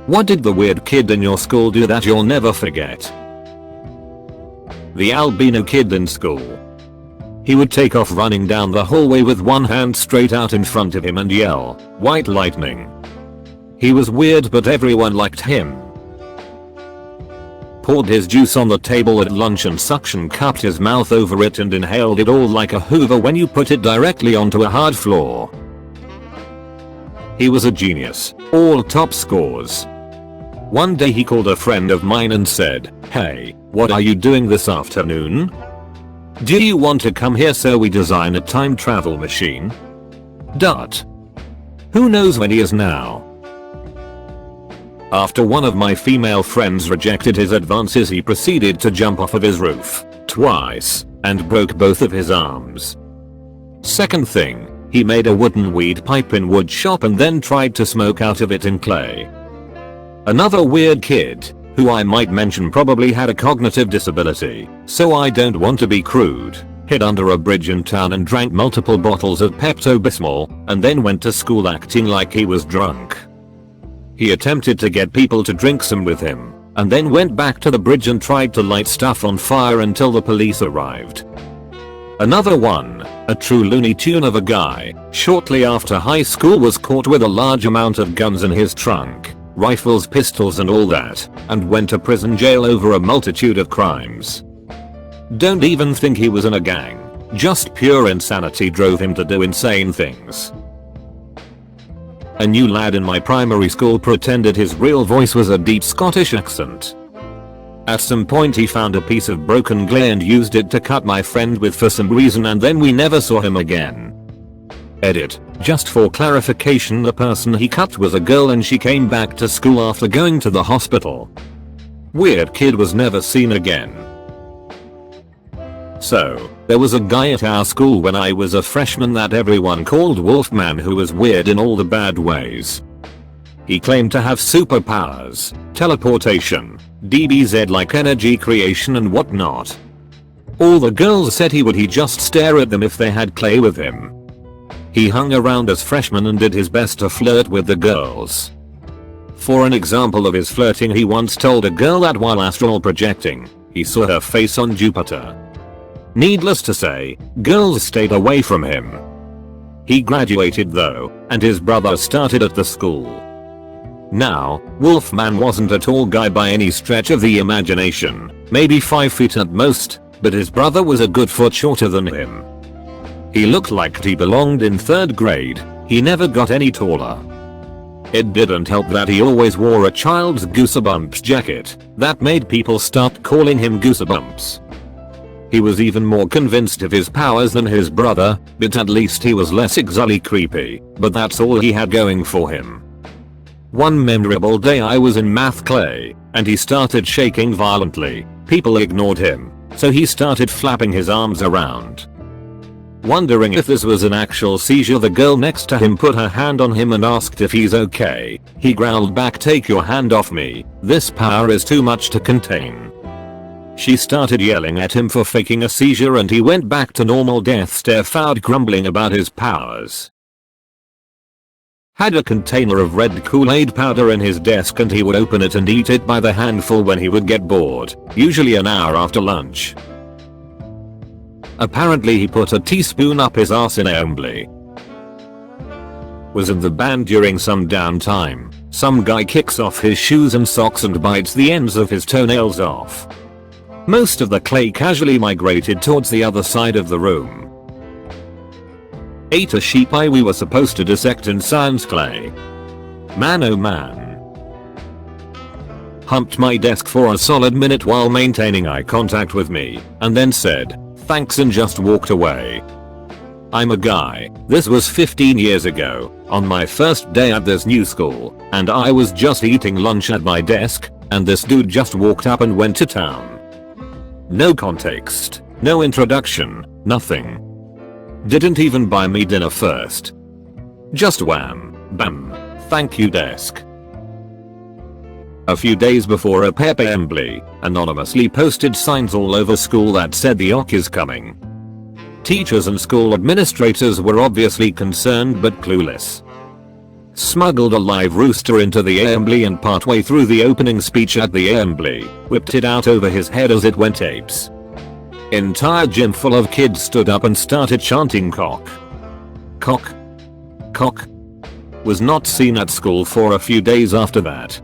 What did the weird kid in your school do that you'll never forget? The albino kid in school. He would take off running down the hallway with one hand straight out in front of him and yell, "White lightning." He was weird but everyone liked him. Poured his juice on the table at lunch and suction cupped his mouth over it and inhaled it all like a Hoover when you put it directly onto a hard floor. He was a genius, all top scores. One day he called a friend of mine and said, "Hey, what are you doing this afternoon? Do you want to come here so we design a time travel machine?" Who knows when he is now? After one of my female friends rejected his advances, he proceeded to jump off of his roof twice and broke both of his arms. Second thing, he made a wooden weed pipe in wood shop and then tried to smoke out of it in clay. Another weird kid, who I might mention probably had a cognitive disability, so I don't want to be crude, hid under a bridge in town and drank multiple bottles of Pepto-Bismol and then went to school acting like he was drunk. He attempted to get people to drink some with him, and then went back to the bridge and tried to light stuff on fire until the police arrived. Another one, a true Looney Tune of a guy, shortly after high school was caught with a large amount of guns in his trunk, rifles, pistols and all that, and went to prison jail over a multitude of crimes. Don't even think he was in a gang, just pure insanity drove him to do insane things. A new lad in my primary school pretended his real voice was a deep Scottish accent. At some point he found a piece of broken glass and used it to cut my friend with for some reason and then we never saw him again. Edit. Just for clarification, the person he cut was a girl and she came back to school after going to the hospital. Weird kid was never seen again. So, there was a guy at our school when I was a freshman that everyone called Wolfman who was weird in all the bad ways. He claimed to have superpowers, teleportation, DBZ like energy creation and whatnot. All the girls said he'd just stare at them if they had clay with him. He hung around as freshmen and did his best to flirt with the girls. For an example of his flirting, he once told a girl that while astral projecting, he saw her face on Jupiter. Needless to say, girls stayed away from him. He graduated though, and his brother started at the school. Now, Wolfman wasn't a tall guy by any stretch of the imagination, maybe 5 feet at most, but his brother was a good foot shorter than him. He looked like he belonged in 3rd grade, he never got any taller. It didn't help that he always wore a child's Goosebumps jacket that made people start calling him Goosebumps. He was even more convinced of his powers than his brother, but at least he was less exully creepy, but that's all he had going for him. One memorable day I was in math clay, and he started shaking violently. People ignored him, so he started flapping his arms around. Wondering if this was an actual seizure, the girl next to him put her hand on him and asked if he's okay. He growled back, "Take your hand off me, this power is too much to contain." She started yelling at him for faking a seizure and he went back to normal death stare, found grumbling about his powers. Had a container of red Kool-Aid powder in his desk and he would open it and eat it by the handful when he would get bored, usually an hour after lunch. Apparently he put a teaspoon up his ass in assembly. Was in the band during some downtime. Some guy kicks off his shoes and socks and bites the ends of his toenails off. Most of the clay casually migrated towards the other side of the room. Ate a sheep eye we were supposed to dissect in science clay. Man oh man. Humped my desk for a solid minute while maintaining eye contact with me, and then said, "Thanks," and just walked away. I'm a guy. This was 15 years ago, on my first day at this new school, and I was just eating lunch at my desk, and this dude just walked up and went to town. No context, no introduction, nothing. Didn't even buy me dinner first. Just wham, bam, thank you desk. A few days before a pep assembly, anonymously posted signs all over school that said the OC is coming. Teachers and school administrators were obviously concerned but clueless. smuggled a live rooster into the assembly and partway through the opening speech at the assembly, whipped it out over his head as it went apes. Entire gym full of kids stood up and started chanting cock. Cock. Cock. Was not seen at school for a few days after that.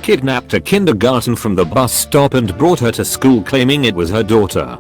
Kidnapped a kindergarten from the bus stop and brought her to school claiming it was her daughter.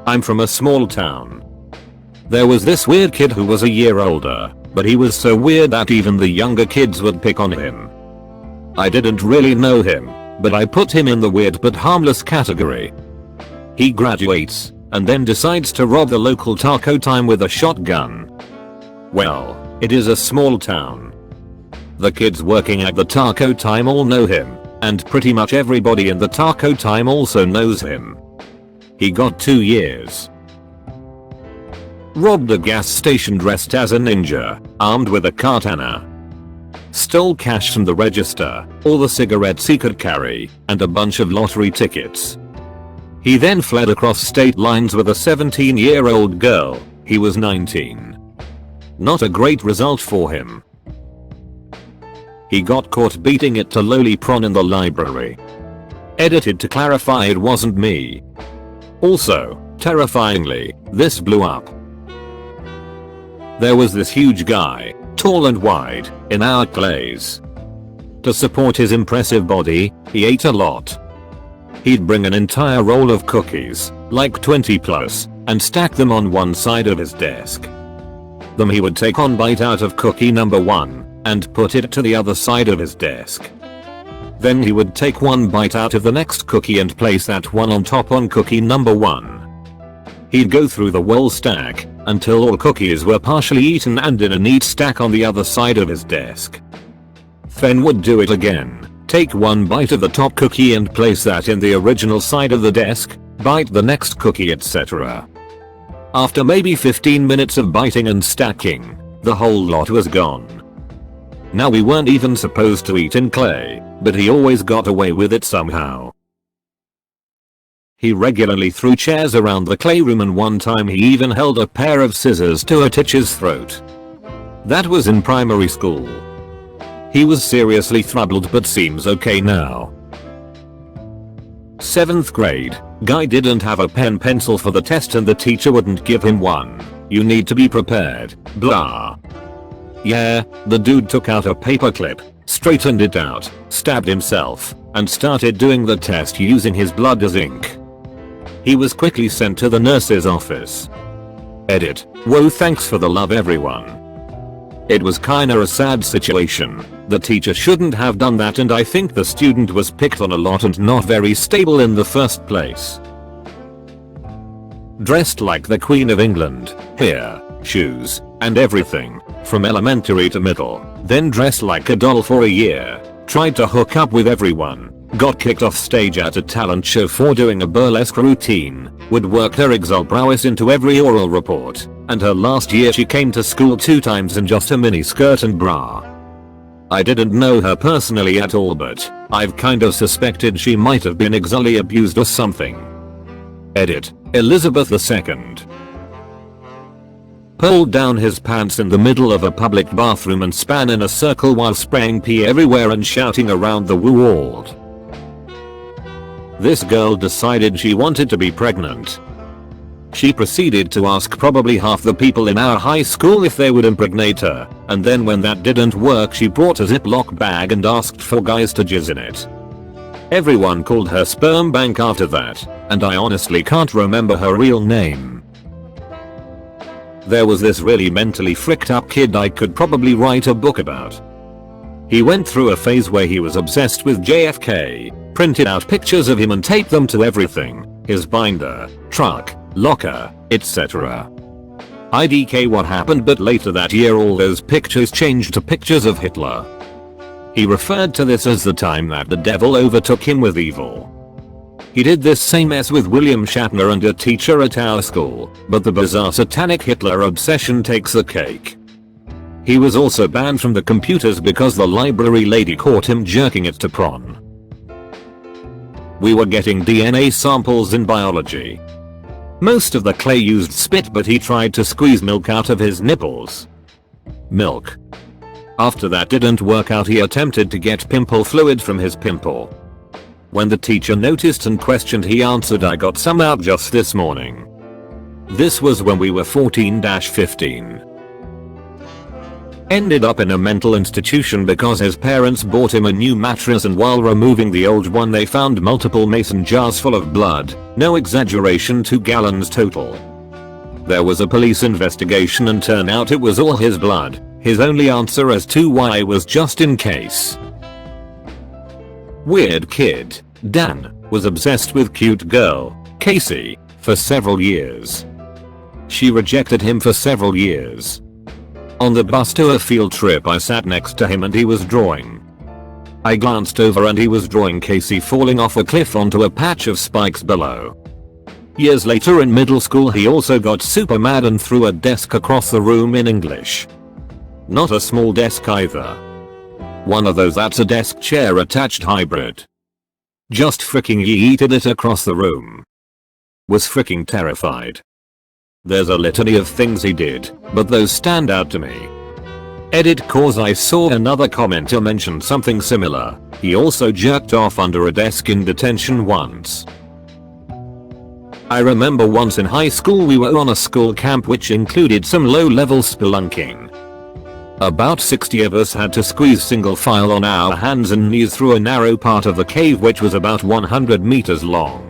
I'm from a small town. There was this weird kid who was a year older, but he was so weird that even the younger kids would pick on him. I didn't really know him, but I put him in the weird but harmless category. He graduates, and then decides to rob the local taco time with a shotgun. Well, it is a small town. The kids working at the taco time all know him, and pretty much everybody in the taco time also knows him. He got 2 years. Robbed a gas station dressed as a ninja, armed with a katana. Stole cash from the register, all the cigarettes he could carry, and a bunch of lottery tickets. He then fled across state lines with a 17-year-old girl. He was 19. Not a great result for him. He got caught beating it to lowly prawn in the library. Edited to clarify it wasn't me. Also, terrifyingly, this blew up. There was this huge guy, tall and wide, in our class. To support his impressive body, he ate a lot. He'd bring an entire roll of cookies, like 20 plus, and stack them on one side of his desk. Then he would take one bite out of cookie number 1, and put it to the other side of his desk. Then he would take one bite out of the next cookie and place that one on top on cookie number 1. He'd go through the whole stack, until all cookies were partially eaten and in a neat stack on the other side of his desk. Then would do it again, take one bite of the top cookie and place that in the original side of the desk, bite the next cookie, etc. After maybe 15 minutes of biting and stacking, the whole lot was gone. Now we weren't even supposed to eat in clay, but he always got away with it somehow. He regularly threw chairs around the clayroom, and one time he even held a pair of scissors to a teacher's throat. That was in primary school. He was seriously troubled but seems okay now. 7th grade, guy didn't have a pencil for the test and the teacher wouldn't give him one. You need to be prepared, blah. Yeah, the dude took out a paperclip, straightened it out, stabbed himself, and started doing the test using his blood as ink. He was quickly sent to the nurse's office. Edit. Whoa, thanks for the love, everyone. It was kinda a sad situation. The teacher shouldn't have done that, and I think the student was picked on a lot and not very stable in the first place. Dressed like the Queen of England, hair, shoes, and everything, from elementary to middle, then dressed like a doll for a year, tried to hook up with everyone, got kicked off stage at a talent show for doing a burlesque routine, would work her exalbrows into every oral report, and her last year she came to school 2 times in just a mini skirt and bra. I didn't know her personally at all, but I've kind of suspected she might have been sexually abused or something. Edit. Elizabeth II. Pulled down his pants in the middle of a public bathroom and span in a circle while spraying pee everywhere and shouting around the world. This girl decided she wanted to be pregnant. She proceeded to ask probably half the people in our high school if they would impregnate her, and then when that didn't work she brought a Ziploc bag and asked for guys to jizz in it. Everyone called her sperm bank after that, and I honestly can't remember her real name. There was this really mentally fricked up kid I could probably write a book about. He went through a phase where he was obsessed with JFK, printed out pictures of him and taped them to everything, his binder, truck, locker, etc. IDK what happened, but later that year all those pictures changed to pictures of Hitler. He referred to this as the time that the devil overtook him with evil. He did this same mess with William Shatner and a teacher at our school, but the bizarre satanic Hitler obsession takes the cake. He was also banned from the computers because the library lady caught him jerking it to prawn. We were getting DNA samples in biology. Most of the clay used spit, but he tried to squeeze milk out of his nipples. Milk. After that didn't work out, he attempted to get pimple fluid from his pimple. When the teacher noticed and questioned, he answered, "I got some out just this morning." This was when we were 14-15. Ended up in a mental institution because his parents bought him a new mattress, and while removing the old one they found multiple mason jars full of blood, no exaggeration, 2 gallons total. There was a police investigation and turned out it was all his blood. His only answer as to why was just in case. Weird kid. Dan was obsessed with cute girl, Casey, for several years. She rejected him for several years. On the bus to a field trip I sat next to him and he was drawing. I glanced over and he was drawing Casey falling off a cliff onto a patch of spikes below. Years later in middle school he also got super mad and threw a desk across the room in English. Not a small desk either. One of those that's a desk chair attached hybrid. Just freaking yeeted it across the room. Was freaking terrified. There's a litany of things he did, but those stand out to me. Edit cause I saw another commenter mention something similar. He also jerked off under a desk in detention once. I remember once in high school we were on a school camp which included some low-level spelunking. About 60 of us had to squeeze single file on our hands and knees through a narrow part of the cave which was about 100 meters long.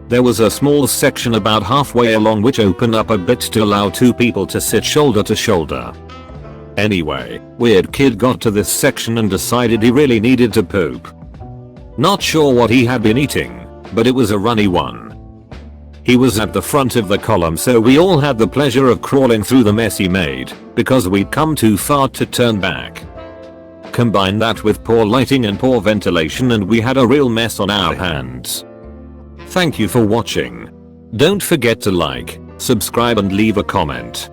There was a small section about halfway along which opened up a bit to allow 2 people to sit shoulder to shoulder. Anyway, weird kid got to this section and decided he really needed to poop. Not sure what he had been eating, but it was a runny one. He was at the front of the column, so we all had the pleasure of crawling through the mess he made, because we'd come too far to turn back. Combine that with poor lighting and poor ventilation and we had a real mess on our hands. Thank you for watching. Don't forget to like, subscribe and leave a comment.